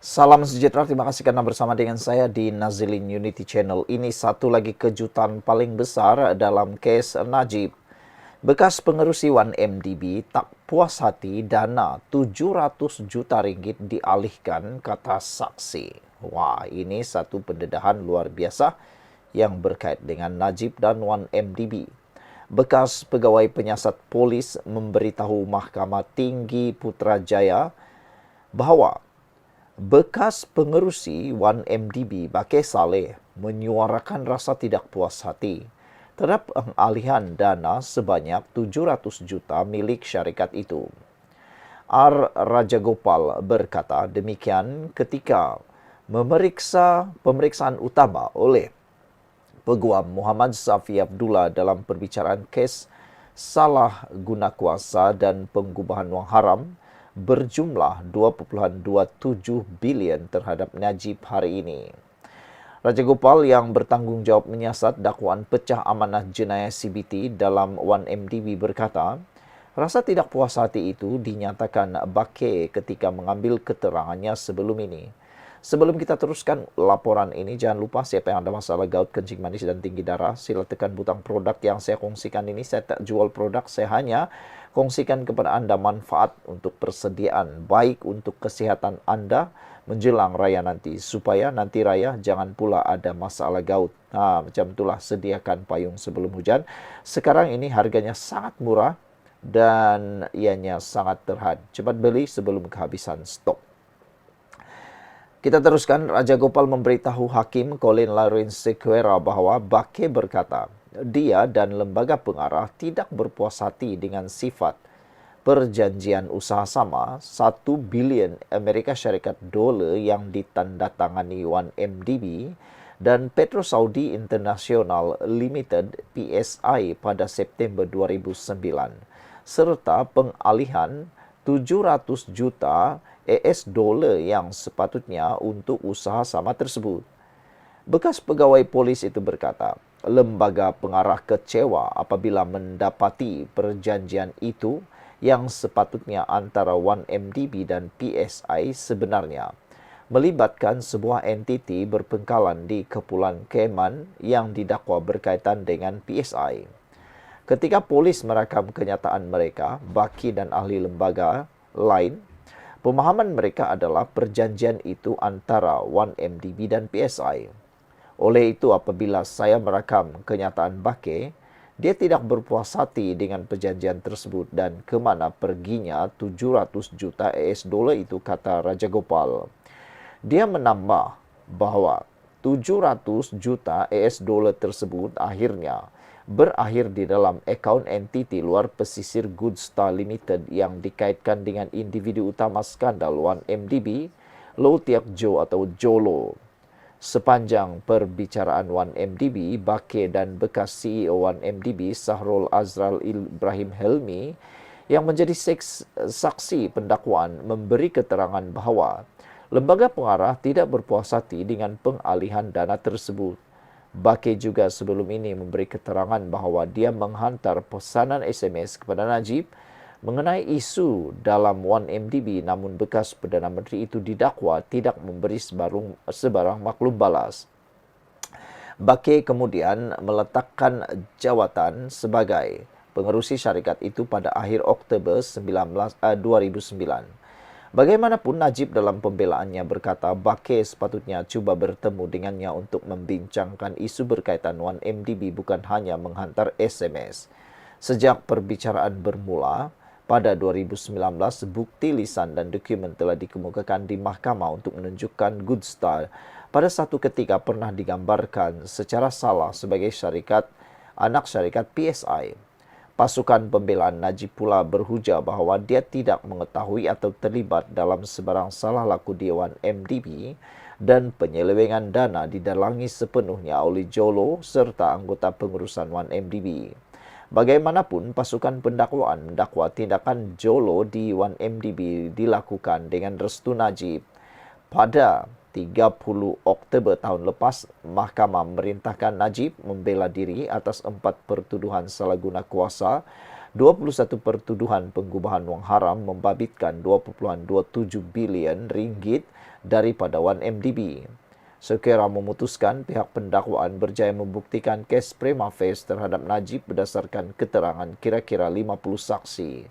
Salam sejahtera, terima kasih karena bersama dengan saya di Nazilin Unity Channel. Ini satu lagi kejutan paling besar dalam kes Najib. Bekas pengerusi 1MDB tak puas hati dana 700 juta ringgit dialihkan, kata saksi. Wah, ini satu pendedahan luar biasa yang berkait dengan Najib dan 1MDB. Bekas pegawai penyiasat polis memberitahu Mahkamah Tinggi Putrajaya bahawa bekas pengerusi 1MDB Bakir Saleh menyuarakan rasa tidak puas hati terhadap pengalihan dana sebanyak 700 juta milik syarikat itu. R. Rajagopal berkata demikian ketika memeriksa pemeriksaan utama oleh Peguam Muhammad Safi Abdullah dalam perbicaraan kes salah guna kuasa dan pengubahan wang haram berjumlah 2.27 bilion terhadap Najib hari ini. Rajagopal yang bertanggungjawab menyiasat dakwaan pecah amanah jenayah CBT dalam 1MDB berkata, rasa tidak puas hati itu dinyatakan Bakir ketika mengambil keterangannya sebelum ini. Sebelum kita teruskan laporan ini, jangan lupa siapa yang ada masalah gout, kencing manis, dan tinggi darah, sila tekan butang produk yang saya kongsikan ini. Saya tak jual produk, saya hanya kongsikan kepada anda manfaat untuk persediaan baik untuk kesihatan anda menjelang raya nanti, supaya nanti raya jangan pula ada masalah gout. Macam itulah, sediakan payung sebelum hujan. Sekarang ini harganya sangat murah dan ianya sangat terhad. Cepat beli sebelum kehabisan stok. Kita teruskan, Rajagopal memberitahu Hakim Colin Lawrence Sequeira bahawa Bakir berkata, dia dan lembaga pengarah tidak berpuas hati dengan sifat perjanjian usaha sama 1 bilion Amerika Syarikat dolar yang ditandatangani 1MDB dan Petro Saudi International Limited PSI pada September 2009 serta pengalihan 700 juta AS dolar yang sepatutnya untuk usaha sama tersebut. Bekas pegawai polis itu berkata, lembaga pengarah kecewa apabila mendapati perjanjian itu yang sepatutnya antara 1MDB dan PSI sebenarnya melibatkan sebuah entiti berpengkalan di Kepulauan Cayman yang didakwa berkaitan dengan PSI. Ketika polis merakam kenyataan mereka, Bakir dan ahli lembaga lain, pemahaman mereka adalah perjanjian itu antara 1MDB dan PSI. Oleh itu, apabila saya merakam kenyataan Bakir, dia tidak berpuas hati dengan perjanjian tersebut dan kemana perginya 700 juta AS dolar itu, kata Rajagopal. Dia menambah bahawa 700 juta AS dolar tersebut akhirnya berakhir di dalam akaun entiti luar pesisir Goodstar Limited yang dikaitkan dengan individu utama skandal 1MDB, Low Tiak Jo atau Jolo. Sepanjang perbicaraan 1MDB, Bakir dan bekas CEO 1MDB, Sahrul Azral Ibrahim Helmi, yang menjadi saksi pendakwaan, memberi keterangan bahawa lembaga pengarah tidak berpuas hati dengan pengalihan dana tersebut. Bakir juga sebelum ini memberi keterangan bahawa dia menghantar pesanan SMS kepada Najib mengenai isu dalam 1MDB, namun bekas Perdana Menteri itu didakwa tidak memberi sebarang maklum balas. Bakir kemudian meletakkan jawatan sebagai pengerusi syarikat itu pada akhir Oktober 2009. Bagaimanapun, Najib dalam pembelaannya berkata Bakir sepatutnya cuba bertemu dengannya untuk membincangkan isu berkaitan 1MDB, bukan hanya menghantar SMS. Sejak perbicaraan bermula pada 2019, bukti lisan dan dokumen telah dikemukakan di mahkamah untuk menunjukkan Goodstar pada satu ketika pernah digambarkan secara salah sebagai anak syarikat PSI. Pasukan pembelaan Najib pula berhujah bahawa dia tidak mengetahui atau terlibat dalam sebarang salah laku di 1MDB dan penyelewengan dana didalangi sepenuhnya oleh Jolo serta anggota pengurusan 1MDB. Bagaimanapun, pasukan pendakwaan mendakwa tindakan Jolo di 1MDB dilakukan dengan restu Najib. Pada 30 Oktober tahun lepas, mahkamah memerintahkan Najib membela diri atas 4 pertuduhan salah guna kuasa 21 pertuduhan penggubahan wang haram membabitkan 2,27 bilion ringgit daripada 1MDB. Sekira memutuskan pihak pendakwaan berjaya membuktikan kes prima facie terhadap Najib berdasarkan keterangan kira-kira 50 saksi.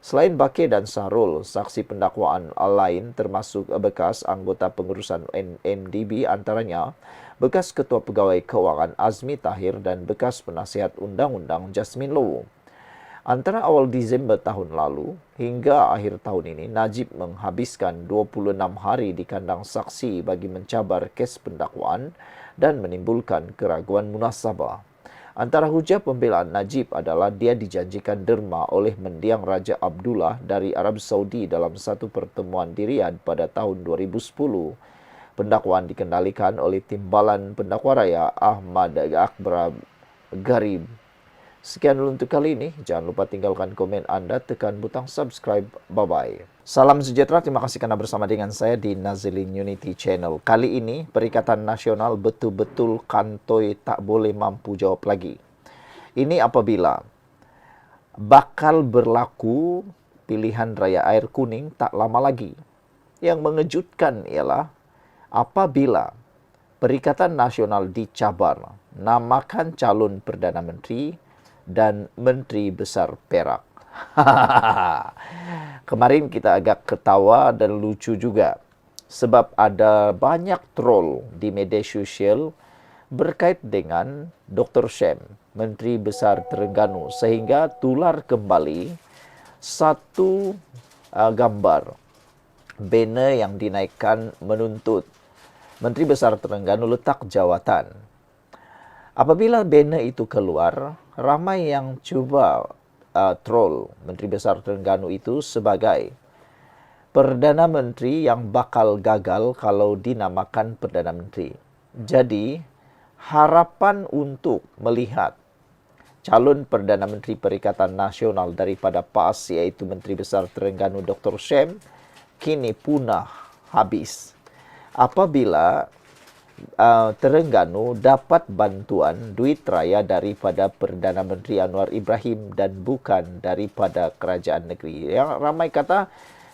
Selain Bakir dan Sahrul, saksi pendakwaan lain termasuk bekas anggota pengurusan NMDB antaranya bekas Ketua Pegawai Kewangan Azmi Tahir dan bekas penasihat undang-undang Jasmine Low. Antara awal Disember tahun lalu hingga akhir tahun ini, Najib menghabiskan 26 hari di kandang saksi bagi mencabar kes pendakwaan dan menimbulkan keraguan munasabah. Antara hujah pembelaan Najib adalah dia dijanjikan derma oleh mendiang Raja Abdullah dari Arab Saudi dalam satu pertemuan di Riyadh pada tahun 2010. Pendakwaan dikendalikan oleh Timbalan Pendakwa Raya Ahmad Akbar Garib. Sekian dulu untuk kali ini. Jangan lupa tinggalkan komen Anda, tekan butang subscribe. Bye-bye. Salam sejahtera, terima kasih karena bersama dengan saya di Nazilin Unity Channel. Kali ini, Perikatan Nasional betul-betul kantoi tak boleh mampu jawab lagi. Ini apabila bakal berlaku pilihan raya air kuning tak lama lagi. Yang mengejutkan ialah apabila Perikatan Nasional dicabar, namakan calon Perdana Menteri dan Menteri Besar Perak. Kemarin kita agak ketawa dan lucu juga sebab ada banyak troll di media sosial berkait dengan Dr. Syam, Menteri Besar Terengganu, sehingga tular kembali satu gambar banner yang dinaikkan menuntut Menteri Besar Terengganu letak jawatan. Apabila banner itu keluar, ramai yang cuba troll Menteri Besar Terengganu itu sebagai Perdana Menteri yang bakal gagal kalau dinamakan Perdana Menteri. Jadi, harapan untuk melihat calon Perdana Menteri Perikatan Nasional daripada PAS, yaitu Menteri Besar Terengganu Dr. Syam, kini punah habis. Apabila Terengganu dapat bantuan duit raya daripada Perdana Menteri Anwar Ibrahim dan bukan daripada kerajaan negeri. Yang ramai kata,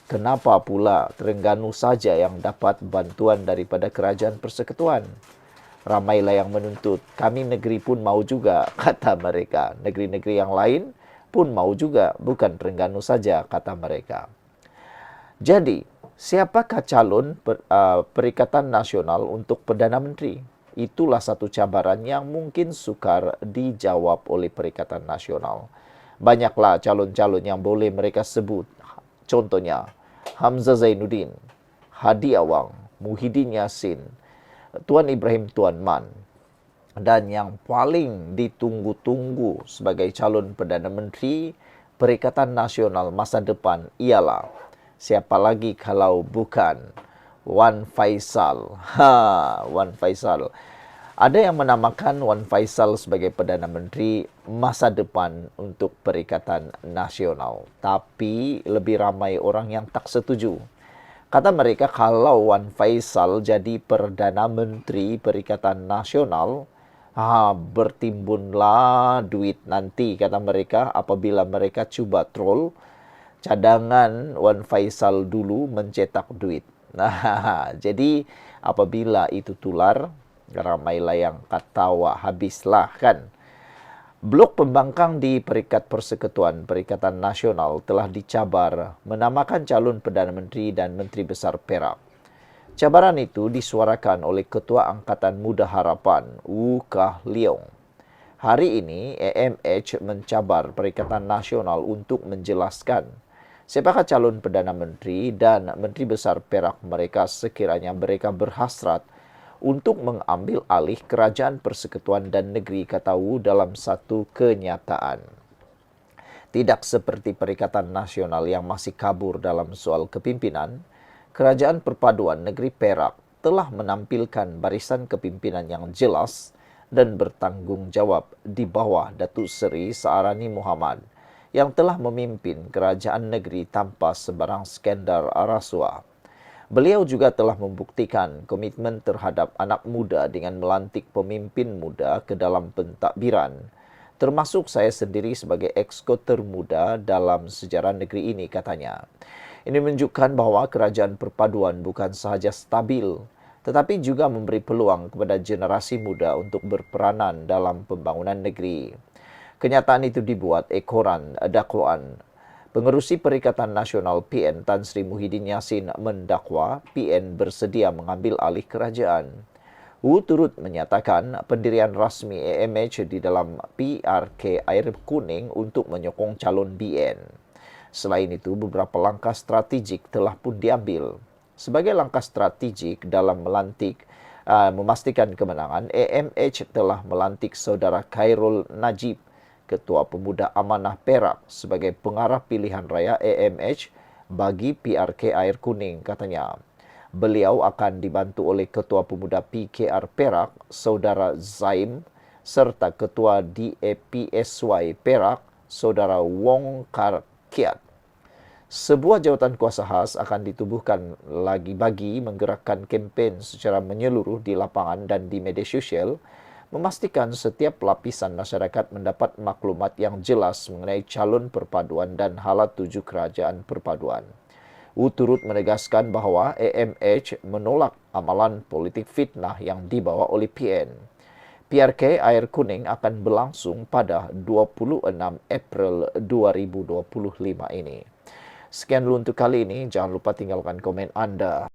kenapa pula Terengganu saja yang dapat bantuan daripada kerajaan persekutuan? Ramailah yang menuntut, kami negeri pun mau juga, kata mereka. Negeri-negeri yang lain pun mau juga, bukan Terengganu saja, kata mereka. Jadi, siapakah calon Perikatan Nasional untuk Perdana Menteri? Itulah satu cabaran yang mungkin sukar dijawab oleh Perikatan Nasional. Banyaklah calon-calon yang boleh mereka sebut. Contohnya, Hamzah Zainuddin, Hadi Awang, Muhyiddin Yassin, Tuan Ibrahim Tuan Man. Dan yang paling ditunggu-tunggu sebagai calon Perdana Menteri Perikatan Nasional masa depan ialah siapa lagi kalau bukan Wan Faisal. Wan Faisal. Ada yang menamakan Wan Faisal sebagai Perdana Menteri masa depan untuk Perikatan Nasional. Tapi lebih ramai orang yang tak setuju. Kata mereka kalau Wan Faisal jadi Perdana Menteri Perikatan Nasional, bertimbunlah duit nanti, kata mereka, apabila mereka cuba troll cadangan Wan Faisal dulu mencetak duit. Nah, jadi apabila itu tular, ramailah yang katawa habislah kan. Blok pembangkang di Perikat Persekutuan Perikatan Nasional telah dicabar menamakan calon Perdana Menteri dan Menteri Besar Perak. Cabaran itu disuarakan oleh Ketua Angkatan Muda Harapan, Wu Kah Leong. Hari ini, AMH mencabar Perikatan Nasional untuk menjelaskan siapakah calon Perdana Menteri dan Menteri Besar Perak mereka sekiranya mereka berhasrat untuk mengambil alih Kerajaan Persekutuan dan Negeri, kata Wu dalam satu kenyataan. Tidak seperti Perikatan Nasional yang masih kabur dalam soal kepimpinan, Kerajaan Perpaduan Negeri Perak telah menampilkan barisan kepimpinan yang jelas dan bertanggung jawab di bawah Datuk Seri Saarani Muhammad yang telah memimpin kerajaan negeri tanpa sebarang skandal rasuah. Beliau juga telah membuktikan komitmen terhadap anak muda dengan melantik pemimpin muda ke dalam pentadbiran termasuk saya sendiri sebagai exco termuda dalam sejarah negeri ini, katanya. Ini menunjukkan bahwa kerajaan perpaduan bukan sahaja stabil, tetapi juga memberi peluang kepada generasi muda untuk berperanan dalam pembangunan negeri. Kenyataan itu dibuat ekoran dakwaan. Pengerusi Perikatan Nasional PN Tan Sri Muhyiddin Yassin mendakwa PN bersedia mengambil alih kerajaan. Wu turut menyatakan pendirian rasmi AMH di dalam PRK Air Kuning untuk menyokong calon BN. Selain itu, beberapa langkah strategik telah pun diambil. Sebagai langkah strategik dalam memastikan kemenangan, AMH telah melantik saudara Khairul Najib, Ketua Pemuda Amanah Perak, sebagai pengarah pilihan raya AMH bagi PRK Air Kuning, katanya. Beliau akan dibantu oleh Ketua Pemuda PKR Perak, Saudara Zaim, serta Ketua DAPSY Perak, Saudara Wong Kar Kiat. Sebuah jawatan kuasa khas akan ditubuhkan lagi bagi menggerakkan kempen secara menyeluruh di lapangan dan di media sosial, memastikan setiap lapisan masyarakat mendapat maklumat yang jelas mengenai calon perpaduan dan hala tuju kerajaan perpaduan. Wu turut menegaskan bahawa AMH menolak amalan politik fitnah yang dibawa oleh PN. PRK Air Kuning akan berlangsung pada 26 April 2025 ini. Sekian dulu untuk kali ini, jangan lupa tinggalkan komen Anda.